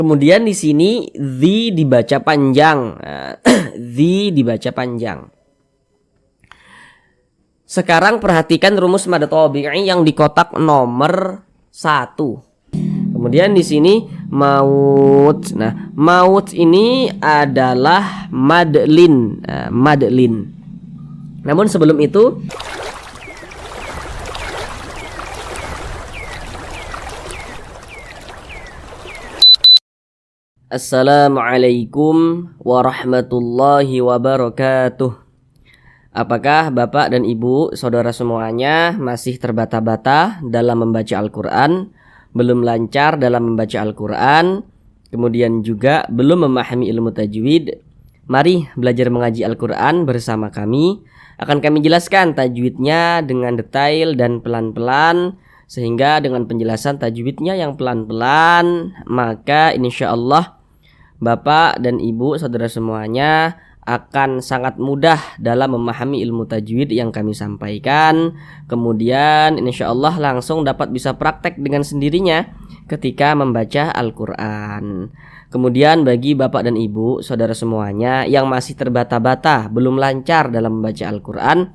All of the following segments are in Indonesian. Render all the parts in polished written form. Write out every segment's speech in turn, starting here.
Kemudian di sini the dibaca panjang. The dibaca panjang. Sekarang perhatikan rumus mad tabi'i yang di kotak nomor 1. Kemudian di sini maut. Nah, maut ini adalah madlin, madlin. Namun sebelum itu Assalamualaikum warahmatullahi wabarakatuh. Apakah Bapak dan Ibu, saudara semuanya masih terbata-bata dalam membaca Al-Quran, belum lancar dalam membaca Al-Quran, kemudian juga belum memahami ilmu tajwid? Mari belajar mengaji Al-Quran bersama kami. Akan kami jelaskan tajwidnya dengan detail dan pelan-pelan, sehingga dengan penjelasan tajwidnya yang pelan-pelan, maka insya Allah Bapak dan Ibu, saudara semuanya akan sangat mudah dalam memahami ilmu tajwid yang kami sampaikan. Kemudian insya Allah langsung dapat bisa praktek dengan sendirinya ketika membaca Al-Quran. Kemudian bagi Bapak dan Ibu, saudara semuanya yang masih terbata-bata, belum lancar dalam membaca Al-Quran,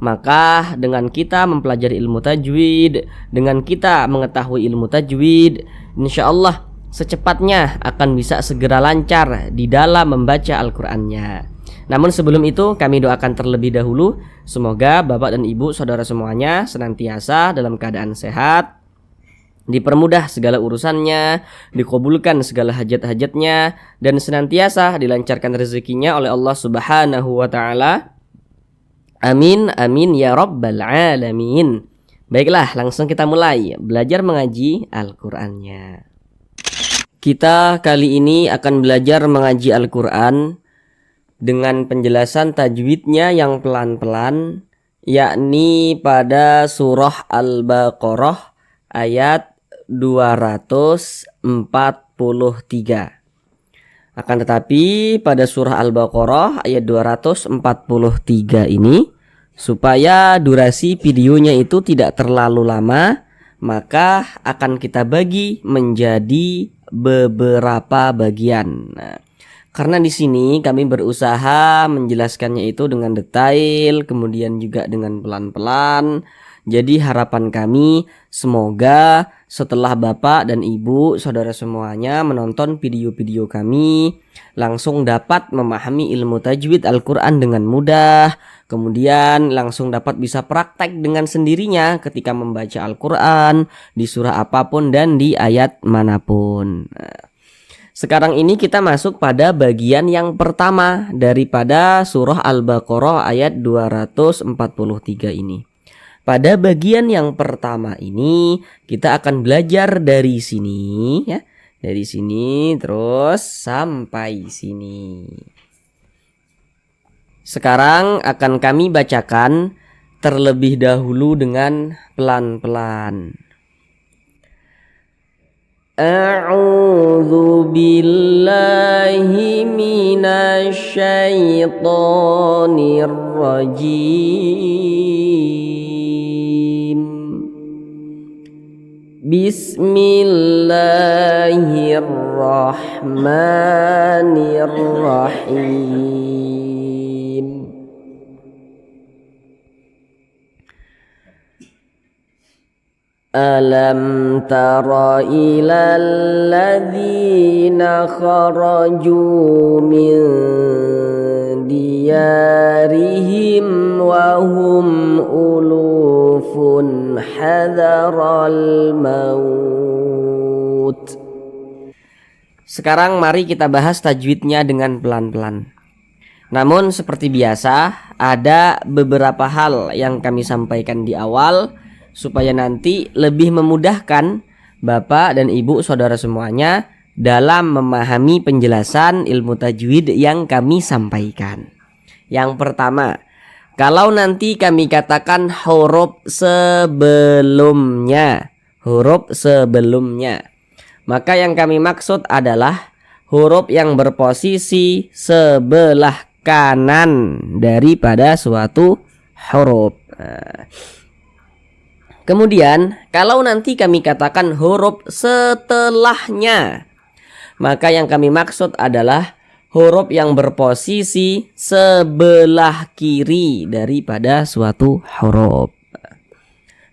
maka dengan kita mempelajari ilmu tajwid, dengan kita mengetahui ilmu tajwid, insya Allah secepatnya akan bisa segera lancar di dalam membaca Al-Qur'annya. Namun sebelum itu kami doakan terlebih dahulu, semoga Bapak dan Ibu saudara semuanya senantiasa dalam keadaan sehat, dipermudah segala urusannya, dikabulkan segala hajat-hajatnya, dan senantiasa dilancarkan rezekinya oleh Allah Subhanahu wa taala. Amin amin ya rabbal alamin. Baiklah, langsung kita mulai belajar mengaji Al-Qur'annya. Kita kali ini akan belajar mengaji Al-Quran dengan penjelasan tajwidnya yang pelan-pelan, yakni pada surah Al-Baqarah ayat 243. Akan tetapi pada surah Al-Baqarah ayat 243 ini, supaya durasi videonya itu tidak terlalu lama, maka akan kita bagi menjadi beberapa bagian. Nah, karena di sini kami berusaha menjelaskannya itu dengan detail, kemudian juga dengan pelan-pelan. Jadi harapan kami semoga setelah Bapak dan Ibu, saudara semuanya menonton video-video kami, langsung dapat memahami ilmu tajwid Al-Quran dengan mudah. Kemudian langsung dapat bisa praktek dengan sendirinya ketika membaca Al-Quran di surah apapun dan di ayat manapun. Nah, sekarang ini kita masuk pada bagian yang pertama daripada surah Al-Baqarah ayat 243 ini. Pada bagian yang pertama ini kita akan belajar dari sini ya. Dari sini terus sampai sini. Sekarang akan kami bacakan terlebih dahulu dengan pelan-pelan. A'udzu billahi minasy syaithanir rajim. Bismillahirrahmanirrahim. Alam tara ilal ladzina kharaju min diyarihim wa hum ulufun hadaral maut. Sekarang mari kita bahas tajwidnya dengan pelan-pelan. Namun seperti biasa ada beberapa hal yang kami sampaikan di awal supaya nanti lebih memudahkan Bapak dan Ibu saudara semuanya dalam memahami penjelasan ilmu tajwid yang kami sampaikan. Yang pertama, kalau nanti kami katakan huruf sebelumnya, maka yang kami maksud adalah huruf yang berposisi sebelah kanan daripada suatu huruf. Kemudian kalau nanti kami katakan huruf setelahnya, Maka yang kami maksud adalah huruf yang berposisi sebelah kiri daripada suatu huruf.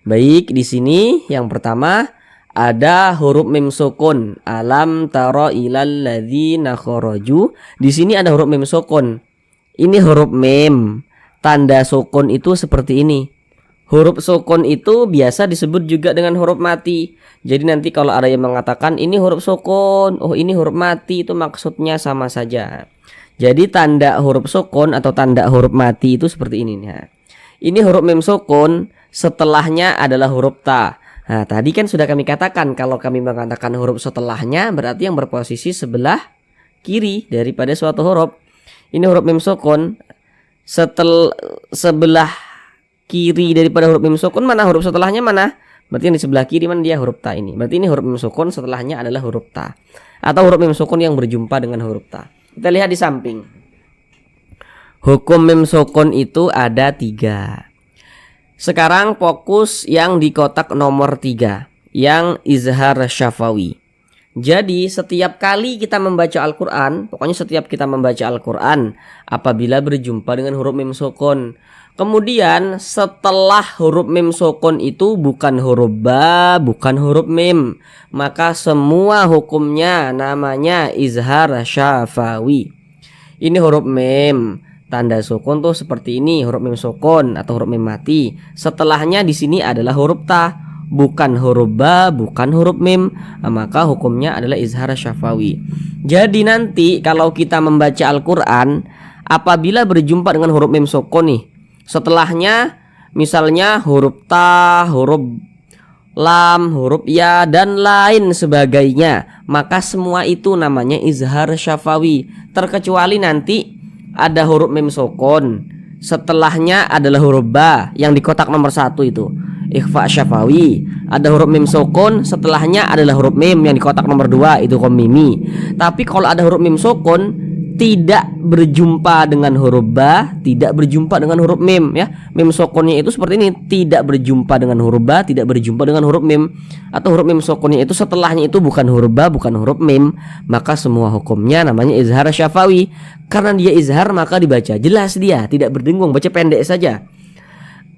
Baik, di sini yang pertama ada huruf mim sukun. Alam tara ilal ladzina kharaju. Di sini ada huruf mim sukun. Ini huruf mim. Tanda sukun itu seperti ini. Huruf sukun itu biasa disebut juga dengan huruf mati. Jadi nanti kalau ada yang mengatakan ini huruf sukun, oh ini huruf mati, itu maksudnya sama saja. Jadi tanda huruf sukun atau tanda huruf mati itu seperti ini. Nah, ini huruf mim sukun, setelahnya adalah huruf ta. Nah, tadi kan sudah kami katakan kalau kami mengatakan huruf setelahnya berarti yang berposisi sebelah kiri daripada suatu huruf. Ini huruf mim sukun, sebelah kiri daripada huruf mim sukun, mana huruf setelahnya mana? Berarti yang di sebelah kiri mana dia huruf ta ini. Berarti ini huruf mim sukun, setelahnya adalah huruf ta. Atau huruf mim sukun yang berjumpa dengan huruf ta. Kita lihat di samping. Hukum mim sukun itu ada 3. Sekarang fokus yang di kotak nomor 3, yang izhar syafawi. Jadi setiap kali kita membaca Al-Quran, pokoknya setiap kita membaca Al-Quran, apabila berjumpa dengan huruf mim sukun, kemudian setelah huruf mim sukun itu bukan huruf ba, bukan huruf mim, maka semua hukumnya namanya izhar syafawi. Ini huruf mim, tanda sukun tuh seperti ini, huruf mim sukun atau huruf mim mati. Setelahnya di sini adalah huruf ta, bukan huruf ba, bukan huruf mim, maka hukumnya adalah izhar syafawi. Jadi nanti kalau kita membaca Al-Quran, apabila berjumpa dengan huruf mim sukun nih, setelahnya misalnya huruf ta, huruf lam, huruf ya, dan lain sebagainya, maka semua itu namanya izhar syafawi. Terkecuali nanti ada huruf mim sukun, setelahnya adalah huruf ba yang di kotak nomor 1 itu, ikhfa syafawi. Ada huruf mim sukun, setelahnya adalah huruf mim yang di kotak nomor 2 itu komimi. Tapi kalau ada huruf mim sukun tidak berjumpa dengan huruf ba, tidak berjumpa dengan huruf mim, ya. Mim sukunnya itu seperti ini, tidak berjumpa dengan huruf ba, tidak berjumpa dengan huruf mim, atau huruf mim sukunnya itu setelahnya itu bukan huruf ba, bukan huruf mim, maka semua hukumnya namanya izhar syafawi. Karena dia izhar maka dibaca jelas, dia tidak berdengung, baca pendek saja.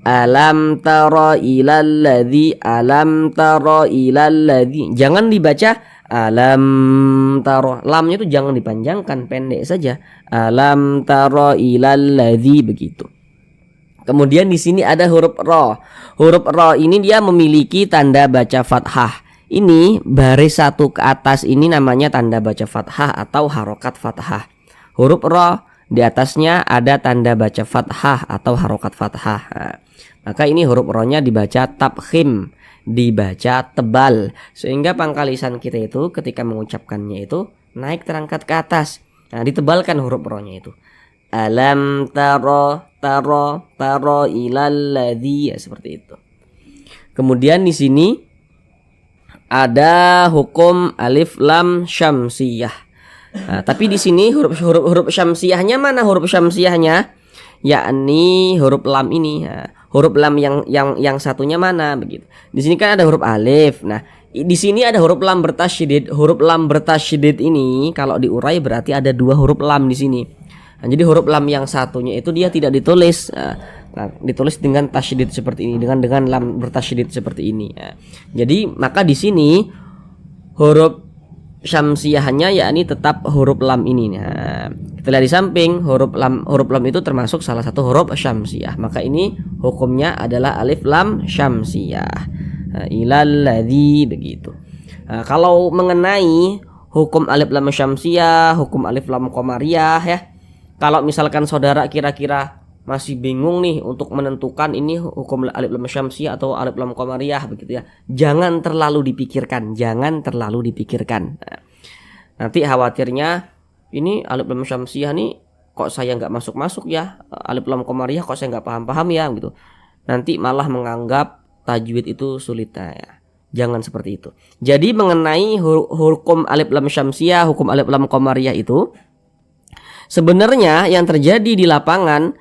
Alam tara ilal ladzi, alam tara ilal ladzi. Jangan dibaca alam tara, lamnya itu jangan dipanjangkan, pendek saja. Alam tara ilal ladzi, begitu. Kemudian di sini ada huruf ra. Huruf ra ini dia memiliki tanda baca fathah. Ini baris 1 ke atas ini namanya tanda baca fathah atau harokat fathah. Huruf ra di atasnya ada tanda baca fathah atau harokat fathah. Nah, maka ini huruf ra-nya dibaca tabkhim, dibaca tebal, sehingga pangkal lisan kita itu ketika mengucapkannya itu naik terangkat ke atas. Nah, ditebalkan huruf ra-nya itu. Alam tara tara tara ilal ladzi, ya, seperti itu. Kemudian di sini ada hukum alif lam syamsiyah. Nah, tapi di sini huruf syamsiyahnya mana? Huruf syamsiyahnya yakni huruf lam ini. Nah, huruf lam yang satunya mana, begitu. Di sini kan ada huruf alif. Nah, di sini ada huruf lam bertasydid. Huruf lam bertasydid ini kalau diurai berarti ada 2 huruf lam di sini. Nah, jadi huruf lam yang satunya itu dia tidak ditulis. Nah, ditulis dengan tasydid seperti ini, dengan lam bertasydid seperti ini. Nah, jadi maka di sini huruf syamsiyahnya yakni tetap huruf lam ini. Nah, kita lihat di samping, huruf lam itu termasuk salah satu huruf syamsiyah. Maka ini hukumnya adalah alif lam syamsiyah. Nah, ilal ladzi, begitu. Nah, kalau mengenai hukum alif lam syamsiyah, hukum alif lam qamariyah, ya. Kalau misalkan saudara kira-kira masih bingung nih untuk menentukan ini hukum alif lam syamsiyah atau alif lam qamariyah, begitu ya. Jangan terlalu dipikirkan, Nah, nanti khawatirnya ini alif lam syamsiyah nih kok saya nggak masuk ya, alif lam qamariyah kok saya nggak paham ya, gitu. Nanti malah menganggap tajwid itu sulit. Nah, ya. Jangan seperti itu. Jadi mengenai hukum alif lam syamsiyah, hukum alif lam qamariyah itu sebenarnya yang terjadi di lapangan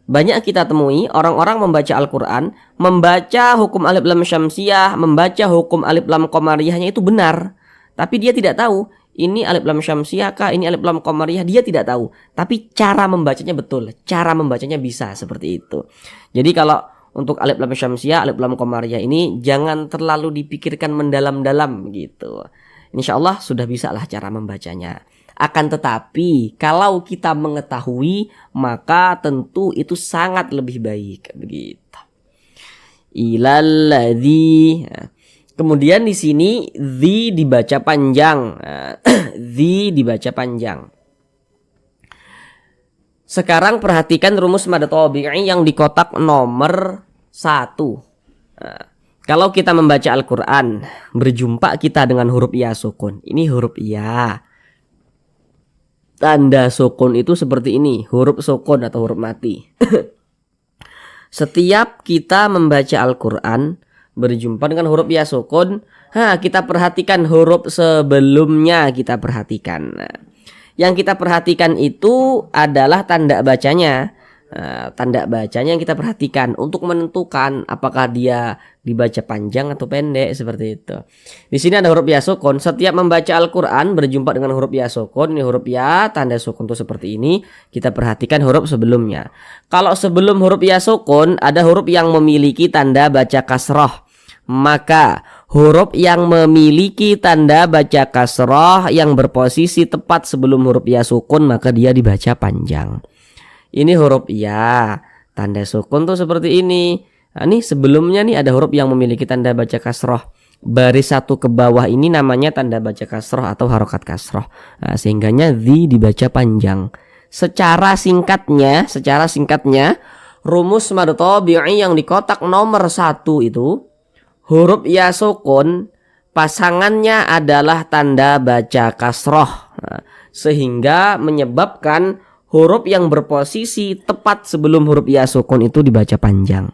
banyak kita temui orang-orang membaca Al-Quran, membaca hukum alif lam syamsiyah, membaca hukum alif lam qamariyahnya itu benar, tapi dia tidak tahu ini alif lam syamsiah kah, ini alif lam qamariyah, dia tidak tahu. Tapi cara membacanya betul, cara membacanya bisa seperti itu. Jadi kalau untuk alif lam syamsiah, alif lam qamariyah ini jangan terlalu dipikirkan mendalam-dalam gitu. Insyaallah sudah bisa lah cara membacanya. Akan tetapi kalau kita mengetahui maka tentu itu sangat lebih baik begitu. Ilalladzi. Kemudian di sini dzi dibaca panjang. Dzi dibaca panjang. Sekarang perhatikan rumus mad tabi'i yang di kotak nomor 1. Kalau kita membaca Al-Qur'an, berjumpa kita dengan huruf ya sukun. Ini huruf ya. Tanda sukun itu seperti ini, huruf sukun atau huruf mati. Setiap kita membaca Al-Quran berjumpa dengan huruf ya sukun, kita perhatikan huruf sebelumnya, kita perhatikan. Yang kita perhatikan itu adalah tanda bacanya. Tanda bacanya yang kita perhatikan untuk menentukan apakah dia dibaca panjang atau pendek seperti itu. Di sini ada huruf ya sukun. Setiap membaca Al-Qur'an berjumpa dengan huruf ya sukun. Ini huruf ya, tanda sukun itu seperti ini. Kita perhatikan huruf sebelumnya. Kalau sebelum huruf ya sukun ada huruf yang memiliki tanda baca kasroh, maka huruf yang memiliki tanda baca kasroh yang berposisi tepat sebelum huruf ya sukun maka dia dibaca panjang. Ini huruf ya, tanda sukun tuh seperti ini. Nah, ini sebelumnya nih ada huruf yang memiliki tanda baca kasroh. Baris satu ke bawah ini namanya tanda baca kasroh atau harokat kasroh. Nah, sehingganya dzi dibaca panjang. Secara singkatnya, rumus mad tabi'i yang di kotak nomor 1 itu huruf ya sukun pasangannya adalah tanda baca kasroh. Nah, sehingga menyebabkan huruf yang berposisi tepat sebelum huruf ya sukun itu dibaca panjang.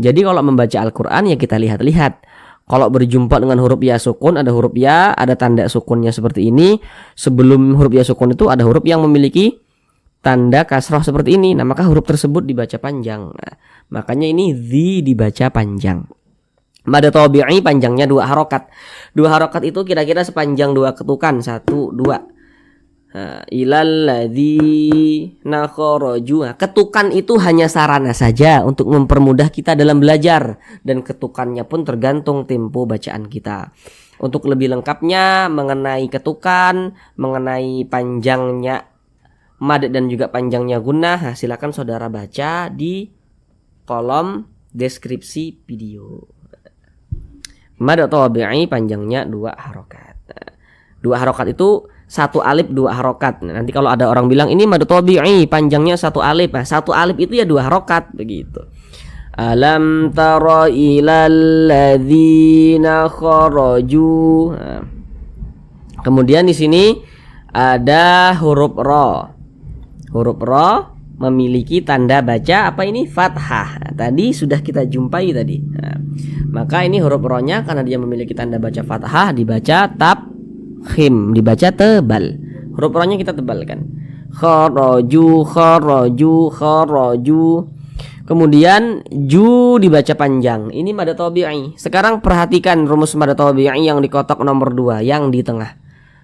Jadi kalau membaca Al-Quran ya kita lihat-lihat. Kalau berjumpa dengan huruf ya sukun, ada huruf ya, ada tanda sukunnya seperti ini. Sebelum huruf ya sukun itu ada huruf yang memiliki tanda kasroh seperti ini. Nah maka huruf tersebut dibaca panjang. Nah, makanya ini dzi dibaca panjang. Mad tabi'i panjangnya 2 harokat. 2 harokat itu kira-kira sepanjang 2 ketukan. 1, 2. Ilalladzi nakharaju. Ketukan itu hanya sarana saja untuk mempermudah kita dalam belajar, dan ketukannya pun tergantung tempo bacaan kita. Untuk lebih lengkapnya mengenai ketukan, mengenai panjangnya mad dan juga panjangnya gunnah, silakan saudara baca di kolom deskripsi video. Mad tabi'i panjangnya 2 harokat. 2 harokat itu 1 alif 2 harokat. Nanti kalau ada orang bilang ini mad tabi'i panjangnya 1 alif. Nah, 1 alif itu ya 2 harokat begitu. Alam tara ilal ladzina kharaju. Nah. Kemudian di sini ada huruf ra. Huruf ra memiliki tanda baca apa ini? Fathah. Nah, tadi sudah kita jumpai tadi. Nah, maka ini huruf ra-nya karena dia memiliki tanda baca fathah dibaca khim, dibaca tebal. Huruf ra-nya kita tebalkan. Kharaju, kharaju, kharaju. Kemudian ju dibaca panjang. Ini mad tabi'i. Sekarang perhatikan rumus mad tabi'i yang di kotak nomor 2 yang di tengah.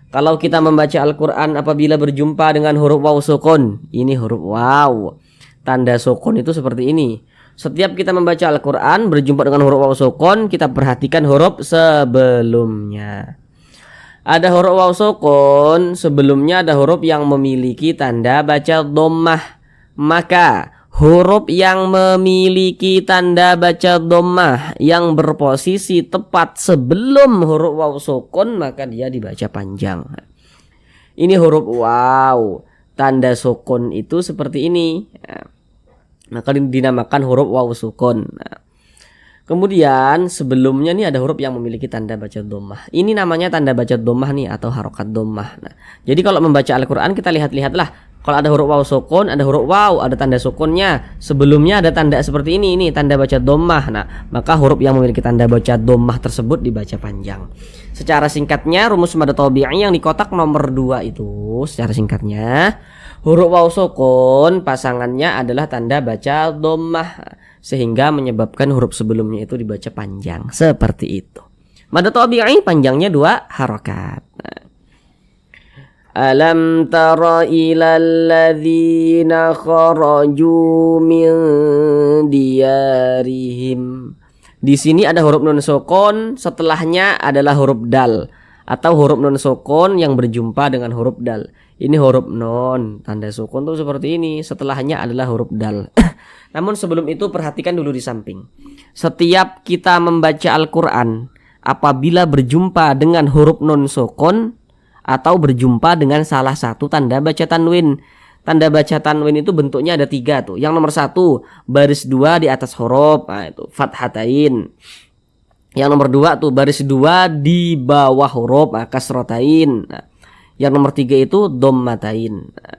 Kalau kita membaca Al-Qur'an apabila berjumpa dengan huruf waw sukun, ini huruf waw. Tanda sukun itu seperti ini. Setiap kita membaca Al-Qur'an berjumpa dengan huruf waw sukun, kita perhatikan huruf sebelumnya. Ada huruf waw sukun, sebelumnya ada huruf yang memiliki tanda baca dhammah. Maka huruf yang memiliki tanda baca dhammah yang berposisi tepat sebelum huruf waw sukun maka dia dibaca panjang. Ini huruf waw, tanda sukun itu seperti ini. Maka dinamakan huruf waw sukun. Kemudian sebelumnya nih ada huruf yang memiliki tanda baca dhammah. Ini namanya tanda baca dhammah nih atau harokat dhammah. Nah, jadi kalau membaca Al-Qur'an kita lihat-lihatlah. Kalau ada huruf waw sukun, ada huruf waw, ada tanda sukunnya. Sebelumnya ada tanda seperti ini tanda baca dhammah. Nah, maka huruf yang memiliki tanda baca dhammah tersebut dibaca panjang. Secara singkatnya rumus mad tabi'i yang di kotak nomor 2 itu secara singkatnya huruf waw sukun pasangannya adalah tanda baca dhammah sehingga menyebabkan huruf sebelumnya itu dibaca panjang seperti itu. Mad tabi'i panjangnya 2 harokat. Nah, Alam tara ilal ladzina kharaju min diyarihim. Di sini ada huruf nun sukun, setelahnya adalah huruf dal atau huruf nun sukun yang berjumpa dengan huruf dal. Ini huruf nun, tanda sukun tuh seperti ini, setelahnya adalah huruf dal. Namun sebelum itu perhatikan dulu di samping. Setiap kita membaca Al-Qur'an, apabila berjumpa dengan huruf nun sukun atau berjumpa dengan salah satu tanda baca tanwin. Tanda baca tanwin itu bentuknya ada 3 tuh. Yang nomor 1 baris 2 di atas huruf, nah itu fathatain. Yang nomor 2 tuh baris 2 di bawah huruf, kasrotain. Nah, yang nomor 3 itu dhammatain. Nah,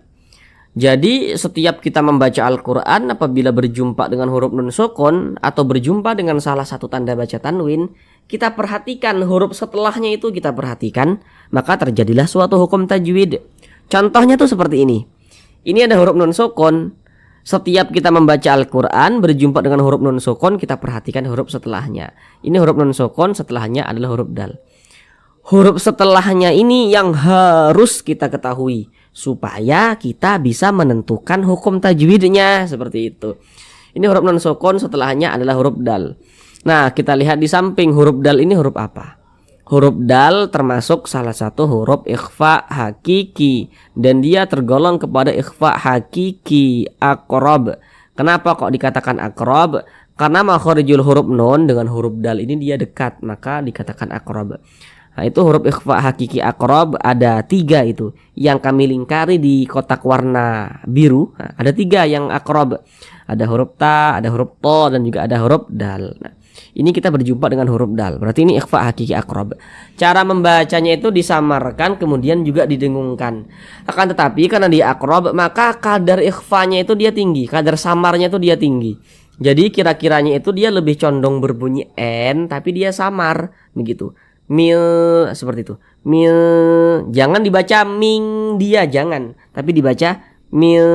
jadi setiap kita membaca Al-Qur'an apabila berjumpa dengan huruf nun sukun atau berjumpa dengan salah satu tanda baca tanwin, kita perhatikan huruf setelahnya itu kita perhatikan, maka terjadilah suatu hukum tajwid. Contohnya tuh seperti ini. Ini ada huruf nun sukun. Setiap kita membaca Al-Qur'an berjumpa dengan huruf nun sukun, kita perhatikan huruf setelahnya. Ini huruf nun sukun, setelahnya adalah huruf dal. Huruf setelahnya ini yang harus kita ketahui supaya kita bisa menentukan hukum tajwidnya, seperti itu. Ini huruf nun sukun, setelahnya adalah huruf dal. Nah, kita lihat di samping huruf dal ini huruf apa? Huruf dal termasuk salah satu huruf ikhfa hakiki dan dia tergolong kepada ikhfa hakiki aqrab. Kenapa kok dikatakan aqrab? Karena makharijul huruf nun dengan huruf dal ini dia dekat, maka dikatakan aqrab. Nah, itu huruf ikhfa hakiki aqrab ada 3 itu yang kami lingkari di kotak warna biru. Nah, ada 3 yang aqrab. Ada huruf ta, ada huruf to, dan juga ada huruf dal. Nah, ini kita berjumpa dengan huruf dal. Berarti ini ikhfa hakiki aqrab. Cara membacanya itu disamarkan kemudian juga didengungkan. Akan tetapi karena dia aqrab, maka kadar ikhfanya itu dia tinggi, kadar samarnya itu dia tinggi. Jadi kira-kiranya itu dia lebih condong berbunyi n tapi dia samar begitu. Mil seperti itu. Mil, jangan dibaca ming dia, jangan, tapi dibaca mil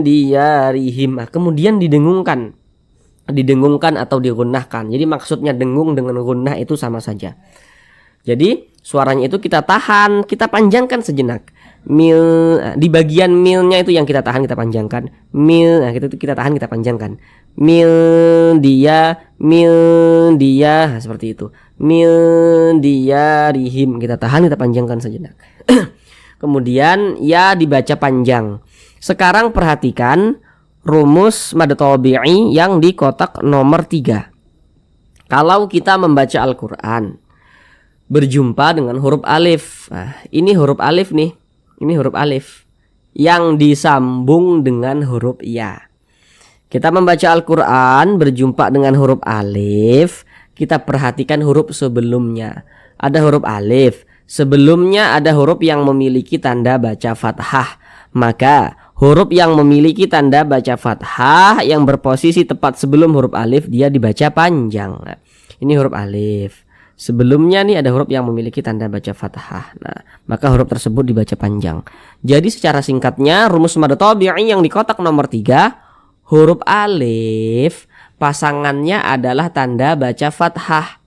diyarihim. Kemudian didengungkan atau digunahkan. Jadi maksudnya dengung dengan gunnah itu sama saja. Jadi suaranya itu kita tahan, kita panjangkan sejenak. Mil, di bagian milnya itu yang kita tahan, kita panjangkan. Mil, nah kita tahan, kita panjangkan. Mil dia, nah, seperti itu. Mil dia rihim, kita tahan, kita panjangkan sejenak. Kemudian ya dibaca panjang. Sekarang perhatikan rumus mad tabi'i yang di kotak nomor 3. Kalau kita membaca Al-Qur'an berjumpa dengan huruf alif. Nah, ini huruf alif nih. Ini huruf alif yang disambung dengan huruf ya. Kita membaca Al-Qur'an berjumpa dengan huruf alif, kita perhatikan huruf sebelumnya. Ada huruf alif, sebelumnya ada huruf yang memiliki tanda baca fathah. Maka huruf yang memiliki tanda baca fathah yang berposisi tepat sebelum huruf alif dia dibaca panjang. Nah, ini huruf alif. Sebelumnya nih ada huruf yang memiliki tanda baca fathah. Nah, maka huruf tersebut dibaca panjang. Jadi secara singkatnya rumus mad tabi'i yang di kotak nomor 3, huruf alif pasangannya adalah tanda baca fathah,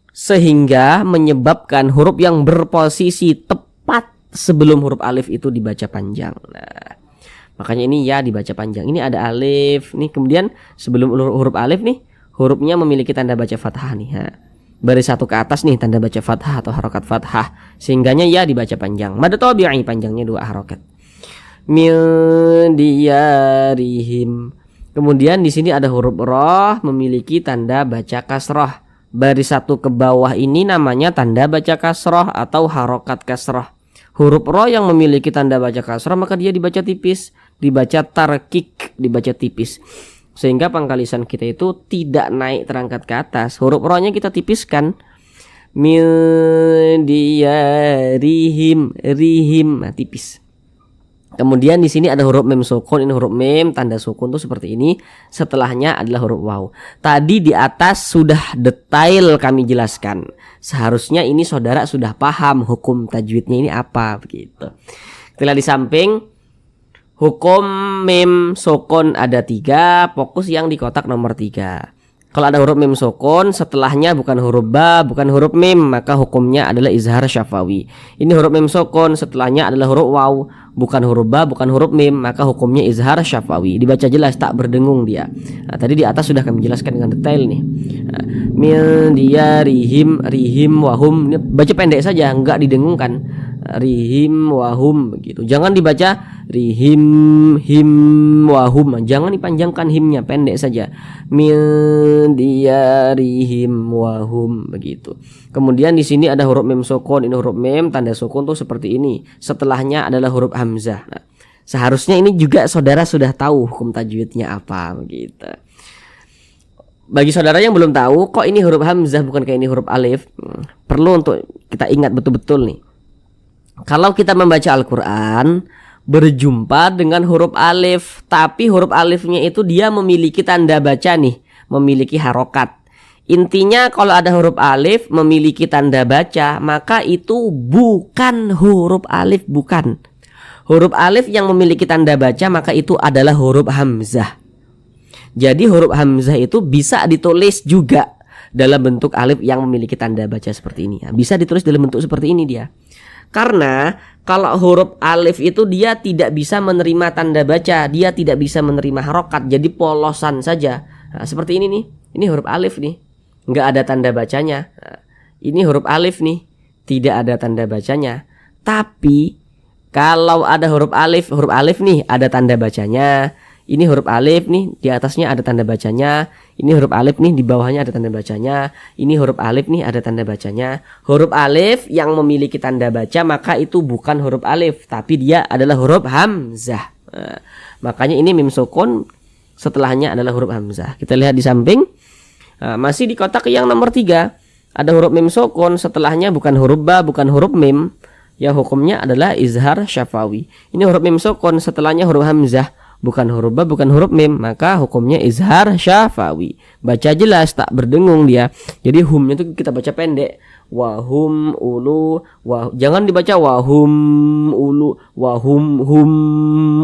sehingga menyebabkan huruf yang berposisi tepat sebelum huruf alif itu dibaca panjang. Nah, makanya ini ya dibaca panjang. Ini ada alif nih, kemudian sebelum huruf alif nih hurufnya memiliki tanda baca fathah nih. Nah, baris 1 ke atas nih tanda baca fathah atau harokat fathah, sehingganya ya dibaca panjang. Mad tabi'i panjangnya 2 harokat. Mil diyarihim. Kemudian di sini ada huruf roh memiliki tanda baca kasroh. Baris 1 ke bawah ini namanya tanda baca kasroh atau harokat kasroh. Huruf roh yang memiliki tanda baca kasroh maka dia dibaca tipis, dibaca tarkik, dibaca tipis. Sehingga pangkalisan kita itu tidak naik terangkat ke atas. Huruf rohnya kita tipiskan. Mil diyarihim, rihim, nah, tipis. Kemudian di sini ada huruf mem sukun. Ini huruf mem, tanda sukun tuh seperti ini. Setelahnya adalah huruf waw. Tadi di atas sudah detail kami jelaskan. Seharusnya ini saudara sudah paham hukum tajwidnya ini apa begitu. Kita lihat di samping. Hukum mem sukun ada 3, fokus yang di kotak nomor 3. Kalau ada huruf mim sukun setelahnya bukan huruf ba, bukan huruf mim, maka hukumnya adalah izhar syafawi. Ini huruf mim sukun setelahnya adalah huruf waw, bukan huruf ba, bukan huruf mim, maka hukumnya izhar syafawi. Dibaca jelas, tak berdengung dia. Nah, tadi di atas sudah kami jelaskan dengan detail nih. Nah, min dia rihim, rihim wahum. Ini baca pendek saja, enggak didengungkan. Rihim wahum begitu. Jangan dibaca rihim him wahum. Jangan dipanjangkan himnya, pendek saja. Min diyarihim wahum begitu. Kemudian di sini ada huruf mim sukun. Ini huruf mim tanda sukun tuh seperti ini. Setelahnya adalah huruf hamzah. Nah, seharusnya ini juga saudara sudah tahu hukum tajwidnya apa begitu. Bagi saudara yang belum tahu, kok ini huruf hamzah bukan kayak ini huruf alif, perlu untuk kita ingat betul-betul nih. Kalau kita membaca Al-Quran berjumpa dengan huruf alif, tapi huruf alifnya itu dia memiliki tanda baca nih, memiliki harokat. Intinya kalau ada huruf alif memiliki tanda baca, maka itu bukan huruf alif, bukan. Huruf alif yang memiliki tanda baca maka itu adalah huruf hamzah. Jadi huruf hamzah itu bisa ditulis juga dalam bentuk alif yang memiliki tanda baca seperti ini. Bisa ditulis dalam bentuk seperti ini dia. Karena kalau huruf alif itu dia tidak bisa menerima tanda baca, dia tidak bisa menerima harokat, jadi polosan saja. Nah, seperti ini nih, ini huruf alif nih, nggak ada tanda bacanya. Nah, ini huruf alif nih, tidak ada tanda bacanya. Tapi kalau ada huruf alif nih ada tanda bacanya. Ini huruf alif nih, di atasnya ada tanda bacanya. Ini huruf alif nih, di bawahnya ada tanda bacanya. Ini huruf alif nih, ada tanda bacanya. Huruf alif yang memiliki tanda baca maka itu bukan huruf alif, tapi dia adalah huruf hamzah. Nah, makanya ini mim sukun setelahnya adalah huruf hamzah. Kita lihat di samping. Nah, masih di kotak yang nomor 3 ada huruf mim sukun setelahnya bukan huruf ba, bukan huruf mim. Ya hukumnya adalah izhar syafawi. Ini huruf mim sukun setelahnya huruf hamzah, bukan huruf ba, bukan huruf mim, maka hukumnya izhar syafawi. Baca jelas, tak berdengung dia. Jadi humnya itu kita baca pendek. Wahum ulu, jangan dibaca wahum ulu, wahum hum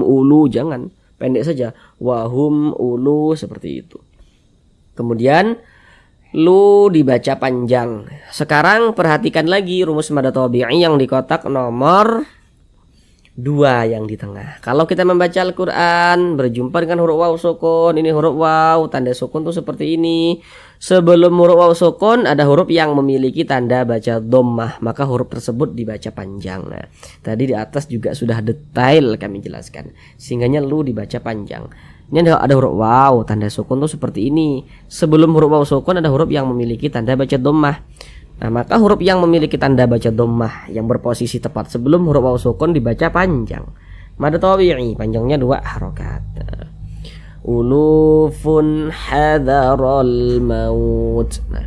ulu, jangan. Pendek saja. Wahum ulu seperti itu. Kemudian lu dibaca panjang. Sekarang perhatikan lagi rumus mad tabi'i yang di kotak nomor 2 yang di tengah. Kalau kita membaca Al-Quran berjumpa dengan huruf waw sukun, ini huruf waw tanda sukun tuh seperti ini. Sebelum huruf waw sukun ada huruf yang memiliki tanda baca dhammah, maka huruf tersebut dibaca panjang. Nah, tadi di atas juga sudah detail kami jelaskan, sehingganya lu dibaca panjang. Ini ada huruf waw tanda sukun tuh seperti ini. Sebelum huruf waw sukun ada huruf yang memiliki tanda baca dhammah. Nah, maka huruf yang memiliki tanda baca dhammah yang berposisi tepat sebelum huruf waw sukun dibaca panjang. Mad tabi'i panjangnya 2 harokat. Ulufun hadaral maut. Nah,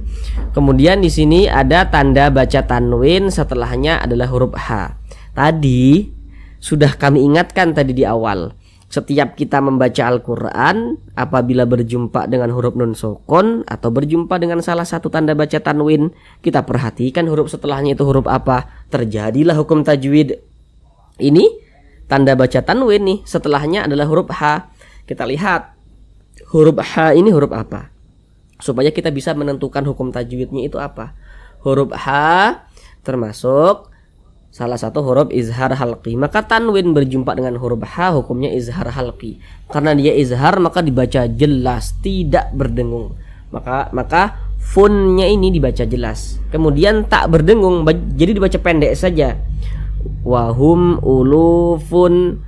kemudian di sini ada tanda baca tanwin setelahnya adalah huruf H. Tadi sudah kami ingatkan tadi di awal. Setiap kita membaca Al-Quran, apabila berjumpa dengan huruf nun sukun atau berjumpa dengan salah satu tanda baca tanwin, kita perhatikan huruf setelahnya itu huruf apa. Terjadilah hukum tajwid. Ini tanda baca tanwin nih, setelahnya adalah huruf H. Kita lihat huruf H ini huruf apa, supaya kita bisa menentukan hukum tajwidnya itu apa. Huruf H termasuk salah satu huruf izhar halqi, maka tanwin berjumpa dengan huruf H hukumnya izhar halqi. Karena dia izhar maka dibaca jelas, tidak berdengung. Maka funnya ini dibaca jelas. Kemudian tak berdengung, jadi dibaca pendek saja. Wahum ulufun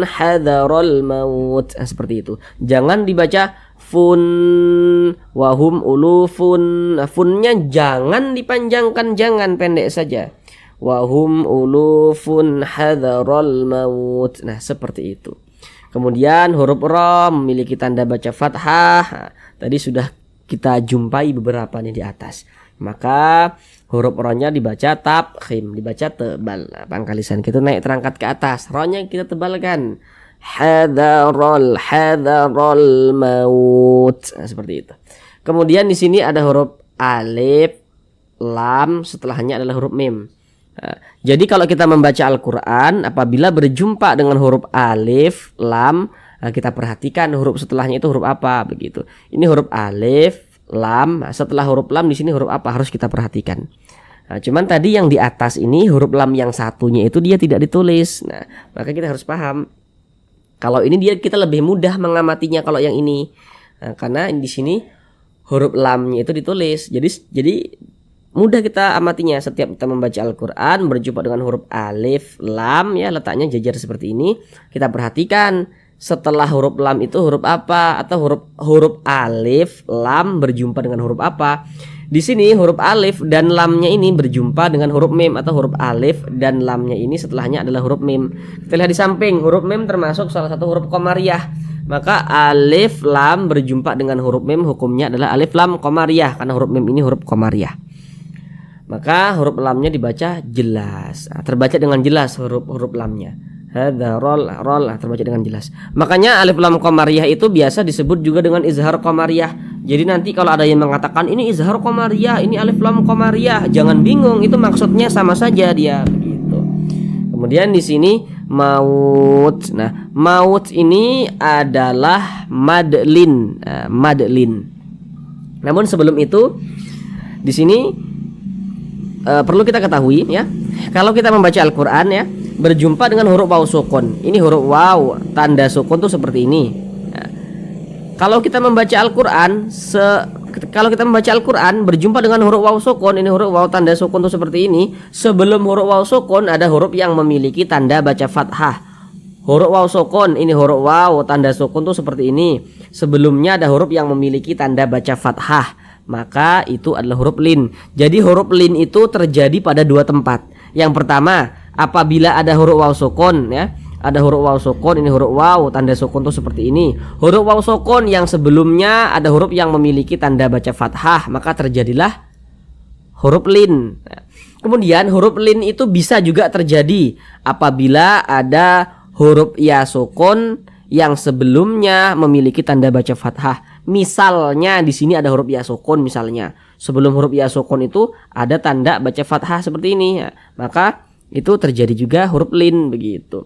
hadaral maut. Nah, seperti itu. Jangan dibaca fun wahum ulufun. Nah, funnya jangan dipanjangkan, jangan, pendek saja. Wahum ulufun hadaral maut. Nah, seperti itu. Kemudian huruf ra memiliki tanda baca fathah. Nah, tadi sudah kita jumpai beberapa nih di atas. Maka huruf ra-nya dibaca tabkhim, dibaca tebal. Nah, pangkal lisan kita naik terangkat ke atas, ra-nya kita tebalkan. Hadaral maut. Nah, seperti itu. Kemudian di sini ada huruf alif, lam, setelahnya adalah huruf mim. Nah, jadi kalau kita membaca Al-Quran, apabila berjumpa dengan huruf alif, lam, kita perhatikan huruf setelahnya itu huruf apa begitu. Ini huruf alif, lam. Setelah huruf lam di sini huruf apa harus kita perhatikan. Nah, cuman tadi yang di atas ini huruf lam yang satunya itu dia tidak ditulis. Nah, maka kita harus paham. Kalau ini kita lebih mudah mengamatinya kalau yang ini. Nah, karena di sini huruf lamnya itu ditulis. Jadi mudah kita amatinya. Setiap kita membaca Al-Qur'an berjumpa dengan huruf alif, lam ya, letaknya jajar seperti ini. Kita perhatikan setelah huruf lam itu huruf apa, atau huruf alif, lam berjumpa dengan huruf apa. Di sini huruf alif dan lamnya ini berjumpa dengan huruf mim, atau huruf alif dan lamnya ini setelahnya adalah huruf mim. Kita lihat di samping, huruf mim termasuk salah satu huruf qamariyah. Maka alif lam berjumpa dengan huruf mim hukumnya adalah alif lam qamariyah, karena huruf mim ini huruf qamariyah. Maka huruf lamnya dibaca jelas. Terbaca dengan jelas huruf lamnya. Hadza rol terbaca dengan jelas. Makanya alif lam qamariyah itu biasa disebut juga dengan izhar qamariyah. Jadi nanti kalau ada yang mengatakan ini izhar qamariyah, ini alif lam qamariyah, jangan bingung, itu maksudnya sama saja dia begitu. Kemudian di sini maut. Nah, maut ini adalah madlin, madlin. Namun sebelum itu di sini perlu kita ketahui ya, kalau kita membaca Al-Qur'an ya, berjumpa dengan huruf waw sukun. Ini huruf waw tanda sukun tuh seperti ini. Nah, kalau kita membaca Al-Qur'an berjumpa dengan huruf waw sukun, ini huruf waw tanda sukun tuh seperti ini. Sebelum huruf waw sukun ada huruf yang memiliki tanda baca fathah. Huruf waw sukun, ini huruf waw tanda sukun tuh seperti ini. Sebelumnya ada huruf yang memiliki tanda baca fathah, maka itu adalah huruf lin. Jadi huruf lin itu terjadi pada dua tempat. Yang pertama, apabila ada huruf waw sukun ya, ada huruf waw sukun, ini huruf waw tanda sukun tuh seperti ini. Huruf waw sukun yang sebelumnya ada huruf yang memiliki tanda baca fathah, maka terjadilah huruf lin. Kemudian huruf lin itu bisa juga terjadi apabila ada huruf ya sukun yang sebelumnya memiliki tanda baca fathah. Misalnya di sini ada huruf ya sukun, misalnya sebelum huruf ya sukun itu ada tanda baca fathah seperti ini ya, maka itu terjadi juga huruf lin begitu.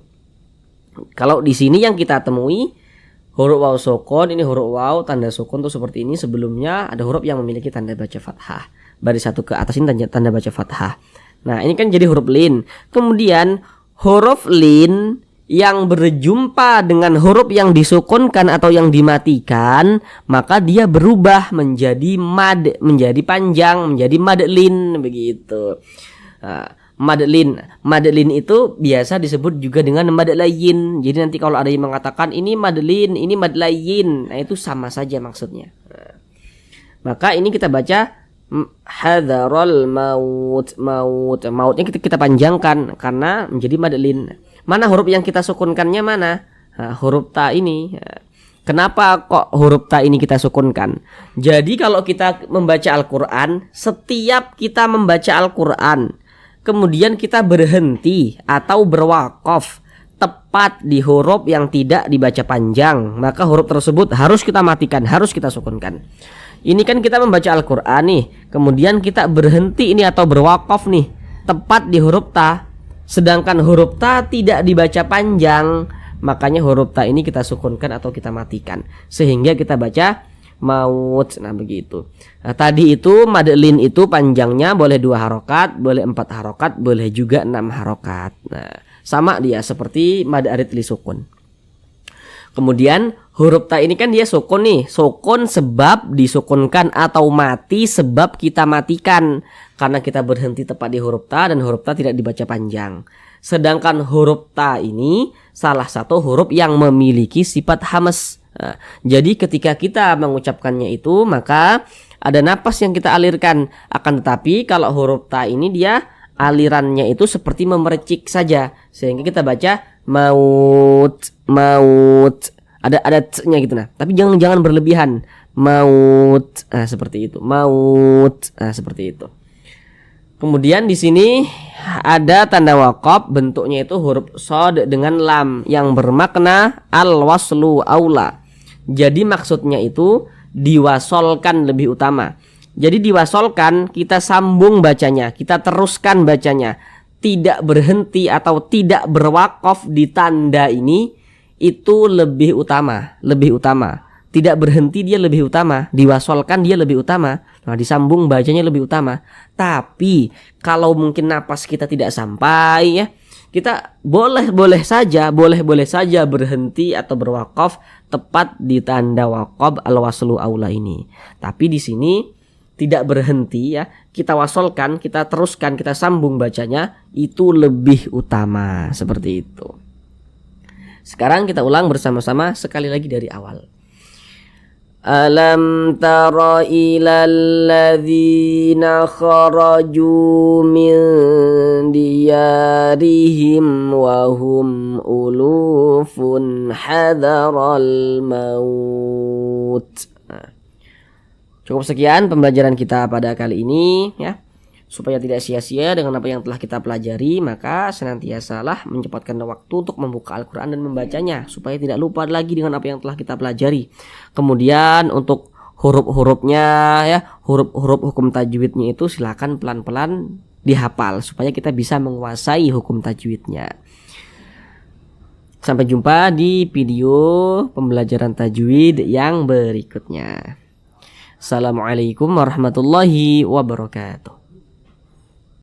Kalau di sini yang kita temui huruf waw sukun, ini huruf waw tanda sukun tuh seperti ini, sebelumnya ada huruf yang memiliki tanda baca fathah. Baris satu ke atas ini tanda baca fathah. Nah, ini kan jadi huruf lin. Kemudian huruf lin yang berjumpa dengan huruf yang disukunkan atau yang dimatikan, maka dia berubah menjadi mad, menjadi panjang, menjadi madlin begitu. Madlin itu biasa disebut juga dengan madlayin. Jadi nanti kalau ada yang mengatakan ini madlin, ini madlayin, nah itu sama saja maksudnya. Maka ini kita baca hadzarul mautnya kita panjangkan karena menjadi madlin. Mana huruf yang kita sukunkannya mana? Huruf ta ini. Kenapa kok huruf ta ini kita sukunkan? Jadi kalau kita membaca Al-Qur'an, setiap kita membaca Al-Qur'an kemudian kita berhenti atau berwakaf tepat di huruf yang tidak dibaca panjang, maka huruf tersebut harus kita matikan, harus kita sukunkan. Ini kan kita membaca Al-Qur'an nih, kemudian kita berhenti ini atau berwakaf nih tepat di huruf ta, sedangkan huruf ta tidak dibaca panjang, makanya huruf ta ini kita sukunkan atau kita matikan sehingga kita baca maut. Nah begitu. Nah, tadi itu madlin itu panjangnya boleh 2 harokat, boleh 4 harokat, boleh juga 6 harokat. Nah sama dia seperti mad arid li sukun. Kemudian huruf ta ini kan dia sukun nih, sukun sebab disukunkan atau mati sebab kita matikan karena kita berhenti tepat di huruf ta dan huruf ta tidak dibaca panjang. Sedangkan huruf ta ini salah satu huruf yang memiliki sifat hamas. Nah, jadi ketika kita mengucapkannya itu maka ada napas yang kita alirkan. Akan tetapi kalau huruf ta ini dia alirannya itu seperti memercik saja sehingga kita baca maut. Ada t-nya gitu nah. Tapi jangan berlebihan. Maut. Nah, seperti itu. Maut. Nah, seperti itu. Kemudian di sini ada tanda waqaf, bentuknya itu huruf shad dengan lam yang bermakna al-waslu aula. Jadi maksudnya itu diwasolkan lebih utama. Jadi diwasolkan, kita sambung bacanya, kita teruskan bacanya, tidak berhenti atau tidak berwakaf di tanda ini itu lebih utama, lebih utama. Tidak berhenti dia lebih utama, diwasolkan dia lebih utama. Nah, disambung bacanya lebih utama. Tapi kalau mungkin napas kita tidak sampai ya, kita boleh saja berhenti atau berwakaf tepat di tanda waqaf al-waslu aula ini. Tapi di sini tidak berhenti ya, kita wasolkan, kita teruskan, kita sambung bacanya, itu lebih utama, seperti itu. Sekarang kita ulang bersama-sama sekali lagi dari awal. Alam tara ilal ladzina kharaju min diyarihim wa hum ulufun hadaral maut. Cukup sekian pembelajaran kita pada kali ini ya. Supaya tidak sia-sia dengan apa yang telah kita pelajari, maka senantiasalah menyempatkan waktu untuk membuka Al-Quran dan membacanya, supaya tidak lupa lagi dengan apa yang telah kita pelajari. Kemudian untuk huruf-hurufnya ya, huruf-huruf hukum tajwidnya itu silakan pelan-pelan dihafal supaya kita bisa menguasai hukum tajwidnya. Sampai jumpa di video pembelajaran tajwid yang berikutnya. Assalamualaikum warahmatullahi wabarakatuh.